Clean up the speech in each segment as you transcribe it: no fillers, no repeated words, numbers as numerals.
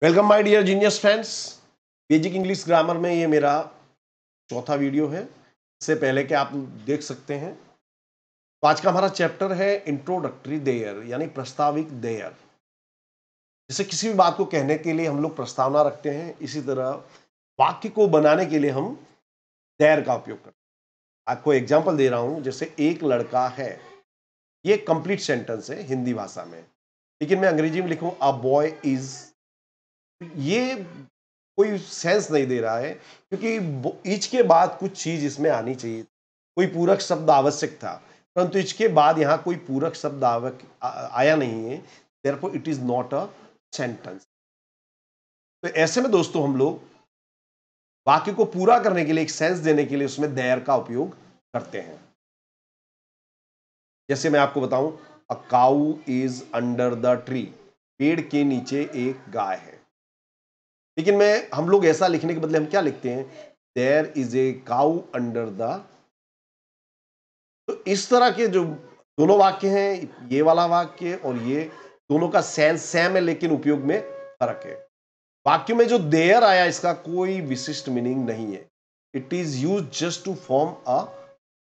Welcome my dear genius friends. Basic English grammar में ये मेरा चौथा वीडियो है। इससे पहले कि आप देख सकते हैं, तो आज का हमारा चैप्टर है इंट्रोडक्टरी देयर, यानी प्रस्ताविक देयर। जैसे किसी भी बात को कहने के लिए हम लोग प्रस्तावना रखते हैं, इसी तरह वाक्य को बनाने के लिए हम देयर का उपयोग करते हैं। आपको एग्जाम्पल दे रहा हूं, जैसे एक लड़का है, ये कंप्लीट सेंटेंस है हिंदी भाषा में, लेकिन मैं अंग्रेजी में लिखूं अ बॉय इज, ये कोई सेंस नहीं दे रहा है, क्योंकि इच के बाद कुछ चीज इसमें आनी चाहिए। कोई पूरक शब्द आवश्यक था, परंतु इच के बाद यहाँ कोई पूरक शब्द आया नहीं है, therefore it is not a sentence. तो ऐसे में दोस्तों हम लोग वाक्य को पूरा करने के लिए, एक सेंस देने के लिए उसमें देयर का उपयोग करते हैं। जैसे मैं आपको बताऊं, अ काऊ इज अंडर द ट्री, पेड़ के नीचे एक गाय है। लेकिन हम लोग ऐसा लिखने के बदले हम क्या लिखते हैं, there is a cow under the. तो इस तरह के जो दोनों वाक्य हैं, ये वाला वाक्य और ये, दोनों का सेंस सेम है, लेकिन उपयोग में फर्क है। वाक्य में जो देयर आया, इसका कोई विशिष्ट मीनिंग नहीं है। It is use just to form a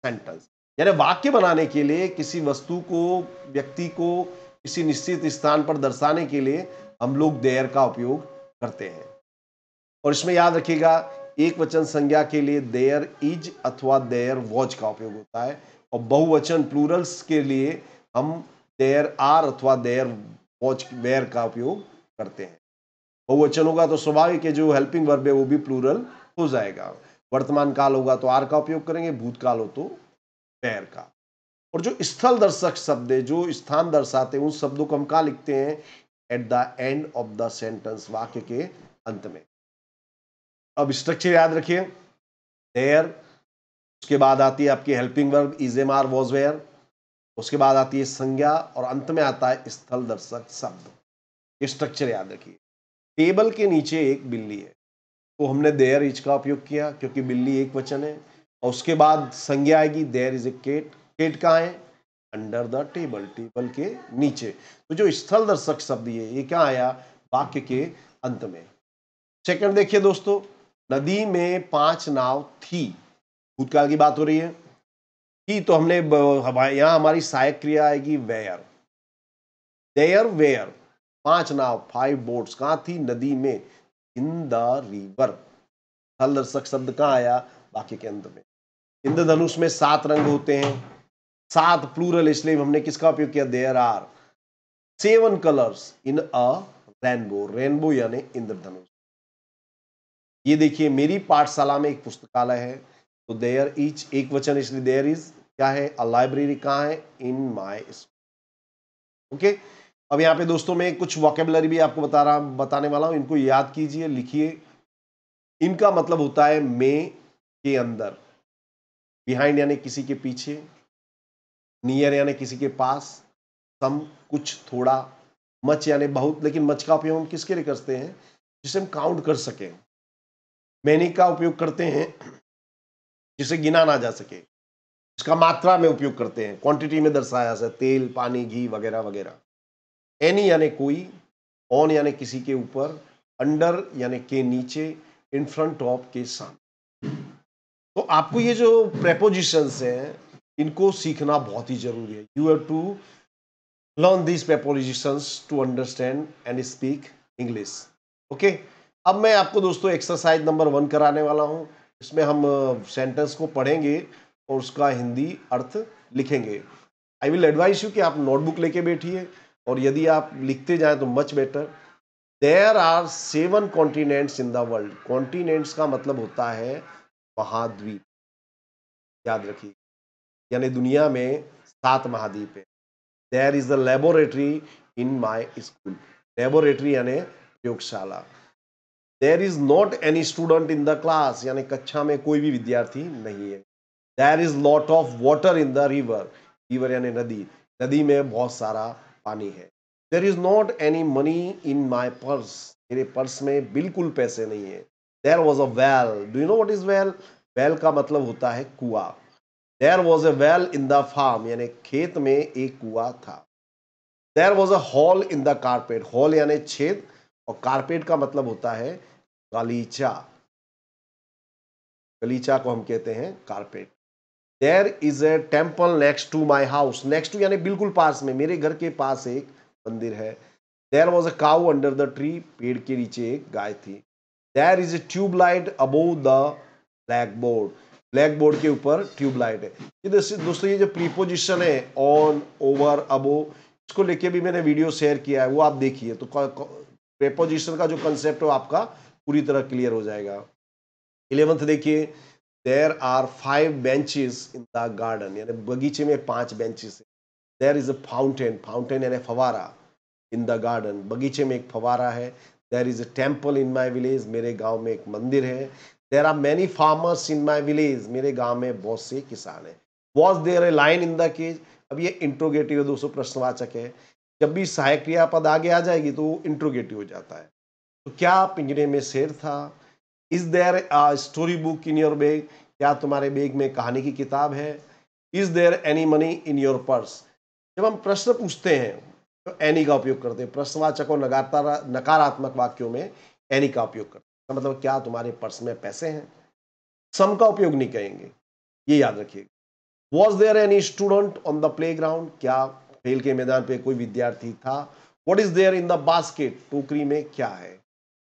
sentence, यानी वाक्य बनाने के लिए, किसी वस्तु को, व्यक्ति को किसी निश्चित स्थान पर दर्शाने के लिए हम लोग देयर का उपयोग करते हैं। और इसमें याद रखिएगा, एक वचन संज्ञा के लिए देयर इज अथवा देयर वॉज का उपयोग होता है, और बहुवचन प्लूरल्स के लिए हम देयर आर अथवा देयर वॉज वेयर का उपयोग करते हैं। बहुवचन होगा तो स्वाभाविक है, जो हेल्पिंग वर्ब है वो भी प्लूरल हो जाएगा। वर्तमान काल होगा तो आर का उपयोग करेंगे, भूतकाल हो तो वेयर का। और जो स्थल दर्शक शब्द है, जो स्थान दर्शाते हैं, उन शब्दों को हम कहाँ लिखते हैं, at the end of the sentence, वाक्य के अंत में। अब स्ट्रक्चर याद रखिए, देयर, उसके बाद आती है आपकी helping verb is am are was were, उसके बाद आती है संज्ञा, और अंत में आता है स्थल दर्शक शब्द। ये स्ट्रक्चर याद रखिए। टेबल के नीचे एक बिल्ली है, तो हमने देयर इज का उपयोग किया क्योंकि बिल्ली एक वचन है, और उसके बाद संज्ञा आएगी, there is a cat. Cat कहाँ है, अंडर द टेबल, टेबल के नीचे। तो जो स्थल दर्शक शब्द ये क्या आया, वाक्य के अंत में। सेकंड देखिए दोस्तों, नदी में 5 नाव थी, भूतकाल की बात हो रही है। थी तो हमने यहां हमारी सहायक क्रिया आएगी वेयर। देयर वेयर 5 नाव, 5 बोट्स, कहां थी, नदी में, इन द रिवर। स्थल दर्शक शब्द कहां आया, वाक्य के अंत में। इंद्रधनुष में 7 रंग होते हैं, 7 प्लूरल, इसलिए हमने किसका उपयोग किया, there are 7 colours in a rainbow. Rainbow यानी इंद्रधनुष। ये देखिए, मेरी पाठशाला में एक पुस्तकालय है, तो देयर इज एक वचन, इसलिए देयर इज क्या है, अ लाइब्रेरी कहाँ है, इन माय स्कूल। ओके। अब यहाँ पे दोस्तों मैं कुछ वोकेबलरी भी आपको बताने वाला हूँ, इनको याद कीजिए, लिखिए। इनका मतलब होता है में के अंदर, बिहाइंड यानी किसी के पीछे, नियर यानी किसी के पास, सम कुछ थोड़ा, मच यानी बहुत, लेकिन मच का उपयोग हम किसके लिए करते हैं, जिसे हम काउंट कर सकें। मैनी का उपयोग करते हैं जिसे गिना ना जा सके, इसका मात्रा में उपयोग करते हैं, क्वांटिटी में दर्शाया जाए, तेल, पानी, घी वगैरह वगैरह। एनी यानी कोई, ऑन यानी किसी के ऊपर, अंडर यानी के नीचे, इन फ्रंट ऑफ के सामने। तो आपको ये जो प्रेपोजिशंस हैं, इनको सीखना बहुत ही जरूरी है। You have to learn these prepositions to understand and speak English. Okay. अब मैं आपको दोस्तों एक्सरसाइज नंबर 1 कराने वाला हूं। इसमें हम सेंटेंस को पढ़ेंगे और उसका हिंदी अर्थ लिखेंगे। आई विल एडवाइस यू कि आप नोटबुक लेके बैठिए, और यदि आप लिखते जाएं तो much better. There are 7 continents in the world. Continents का मतलब होता है महाद्वीप, याद रखिए, यानी दुनिया में 7 महाद्वीप है। There is the laboratory in my school. Laboratory यानी प्रयोगशाला। There is not any student in the class, यानी कक्षा में कोई भी विद्यार्थी नहीं है। There is lot of water in the river. River यानी नदी, नदी में बहुत सारा पानी है। There is not any money in my purse. मेरे पर्स में बिल्कुल पैसे नहीं है। There was a well. Do you know what is well? Well का मतलब होता है कुआं। There was a well in the farm, यानी खेत में एक कुआं था। There was a hole in the carpet. Hole यानी छेद, और कारपेट का मतलब होता है गलीचा। गलीचा को हम कहते हैं carpet. There is a temple next to my house. Next to यानी बिल्कुल पास में, मेरे घर के पास एक मंदिर है। There was a cow under the tree. पेड़ के नीचे एक गाय थी। There is a tube light above the black board. Black board के ऊपर ट्यूब लाइट है। ये दोस्तों ये जो प्रीपोजिशन है ऑन, ओवर, अबोव, इसको लेके भी मैंने वीडियो शेयर किया है, वो आप देखिए तो प्रीपोजिशन का जो कंसेप्ट है वो आपका पूरी तरह क्लियर हो जाएगा। 11th देखिए, there are 5 benches in the garden, यानी बगीचे में 5 बेंचेस है। There is a fountain, fountain यानी फवारा, इन द गार्डन, बगीचे में एक फवारा है। There is a temple in my village, मेरे गांव में एक मंदिर है। There are many farmers in my village, मेरे गांव में बहुत से किसान हैं। Was there a lion in the cage. अब ये इंट्रोगेटिव है दोस्तों, प्रश्नवाचक है। जब भी सहायक क्रियापद आगे आ जाएगी तो वो इंट्रोगेटिव हो जाता है। तो क्या पिंजरे में शेर था? Is there a story book in your bag, क्या तुम्हारे बैग में कहानी की किताब है? Is there any money in your purse. जब हम प्रश्न पूछते हैं तो एनी का उपयोग करते हैं। प्रश्नवाचक और नकारात्मक वाक्यों में एनी का उपयोग करते हैं। मतलब क्या तुम्हारे पर्स में पैसे हैं? सम का उपयोग नहीं कहेंगे, ये याद रखिएगा। Was there any student on the play ground, क्या खेल के मैदान पे कोई विद्यार्थी था? What is there in the basket, टोकरी में क्या है?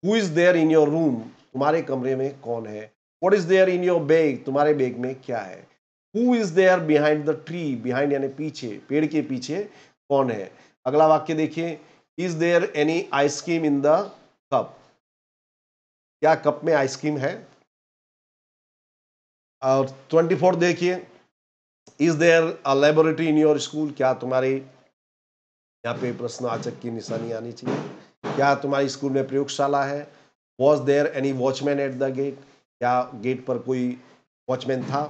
Who is there in your room, तुम्हारे कमरे में कौन है? What is there in your bag, तुम्हारे बैग में क्या है? Who is there behind the tree, behind यानी पीछे, पेड़ के पीछे कौन है? अगला वाक्य देखिए, is there any ice cream in the cup, क्या कप में आइसक्रीम है? और 24 देखिए, is there a laboratory in your school, क्या तुम्हारे यहाँ पे प्रश्नवाचक की निशानी आनी चाहिए। क्या तुम्हारी स्कूल में प्रयोगशाला है? Was there any watchman at the gate, क्या गेट पर कोई वॉचमैन था?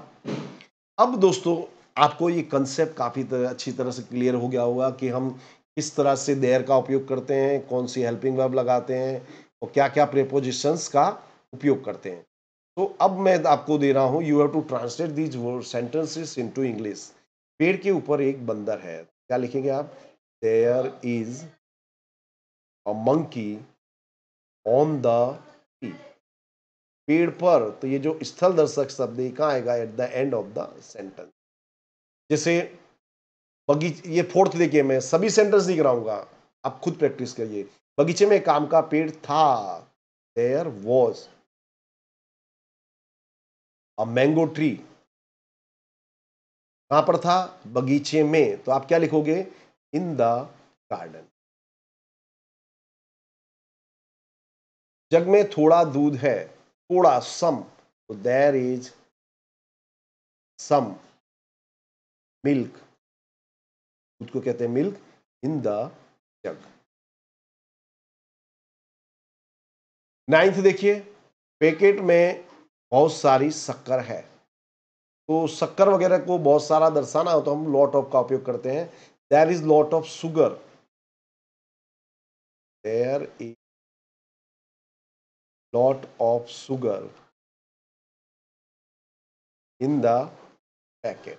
अब दोस्तों आपको ये कंसेप्ट काफ़ी अच्छी तरह से क्लियर हो गया होगा कि हम किस तरह से देयर का उपयोग करते हैं, कौन सी हेल्पिंग वर्ब लगाते हैं और क्या क्या प्रीपोजिशंस का उपयोग करते हैं। तो अब मैं आपको दे रहा हूँ, you have to translate these sentences into English. पेड़ के ऊपर एक बंदर है, क्या लिखेंगे आप? There is a monkey on the tree. पेड़ पर, तो ये जो स्थल दर्शक शब्द है कहाँ आएगा? At the end of the sentence. जैसे बगीचे, ये 4th देखिए, मैं सभी सेंटेंस नहीं कराऊंगा, आप खुद प्रैक्टिस करिए। बगीचे में काम का पेड़ था। There was a mango tree, कहां पर था? बगीचे में। तो आप क्या लिखोगे? इन द गार्डन। जग में थोड़ा दूध है, थोड़ा, सम, तो देयर इज सम मिल्क, दूध को कहते हैं milk, in the jug. 9th देखिए, पैकेट में बहुत सारी शक्कर है। तो शक्कर वगैरह को बहुत सारा दर्शाना हो तो हम लॉट ऑफ का उपयोग करते हैं। There is lot of sugar, there is lot of sugar in the packet.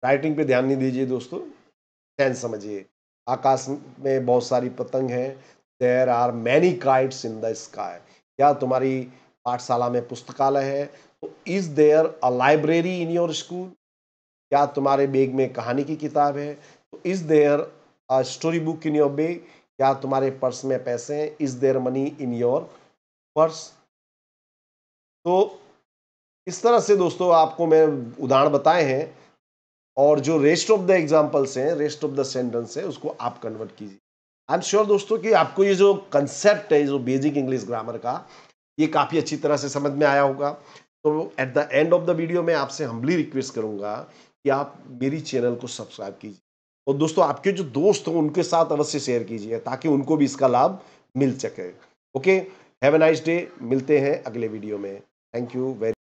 Writing पे ध्यान नहीं दीजिए दोस्तों, सेंस समझिए। आकाश में बहुत सारी पतंग है। There are many kites in the sky, क्या तुम्हारी पाठशाला में पुस्तकालय है? तो is there a library in your school, क्या तुम्हारे बैग में कहानी की किताब है? तो is there a story book in your bag, क्या तुम्हारे पर्स में पैसे हैं? Is there money in your purse. तो इस तरह से दोस्तों आपको मैं उदाहरण बताए हैं, और जो रेस्ट ऑफ द एग्जाम्पल्स हैं, रेस्ट ऑफ द सेंटेंस है, उसको आप कन्वर्ट कीजिए। आई एम श्योर दोस्तों कि आपको ये जो कंसेप्ट है, जो बेसिक इंग्लिश ग्रामर का, ये काफ़ी अच्छी तरह से समझ में आया होगा। तो at the end of the video में आपसे हम्बली रिक्वेस्ट करूंगा कि आप मेरी चैनल को सब्सक्राइब कीजिए, और दोस्तों आपके जो दोस्त हो उनके साथ अवश्य शेयर कीजिए ताकि उनको भी इसका लाभ मिल सके। Okay, have a nice day, मिलते हैं अगले वीडियो में। Thank you very